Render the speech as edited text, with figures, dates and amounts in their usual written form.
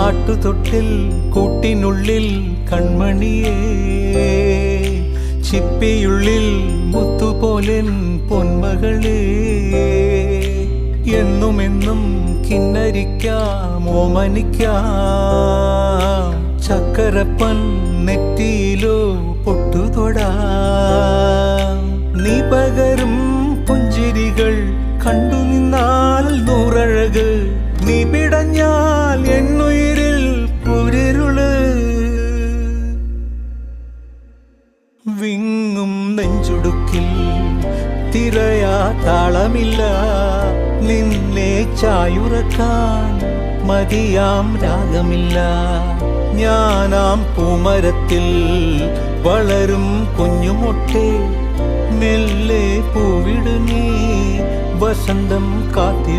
ആട്ടുതൊട്ടിൽ കൂട്ടിനുള്ളിൽ കൺമണിയേ, ചിപ്പിയുള്ളിൽ മുത്തുപോലെൻ പൊന്മകളേ, എന്നുമെന്നും കിന്നരിക്കാം ഓമനിക്കാം, ചക്കരപ്പൻ നെറ്റിയിലോ പൊട്ടുതൊടാം. നീ പകരും പുഞ്ചിരികൾ കണ്ടു നിന്നാൽ നൂറഴക്, നീ പിടഞ്ഞാൽ എന്നുയിരിൽ കുരിരുള്. വിങ്ങും നെഞ്ചുടുക്കിൽ തിരയാ താളമില്ല, നിന്നെ ചായുറക്കാൻ മതിയാം രാഗമില്ല. ഞാനാം പൂമരത്തിൽ വളരും കുഞ്ഞുമൊട്ടേ, മെല്ലെ പൂവിടു നീ വസന്തം കാത്തി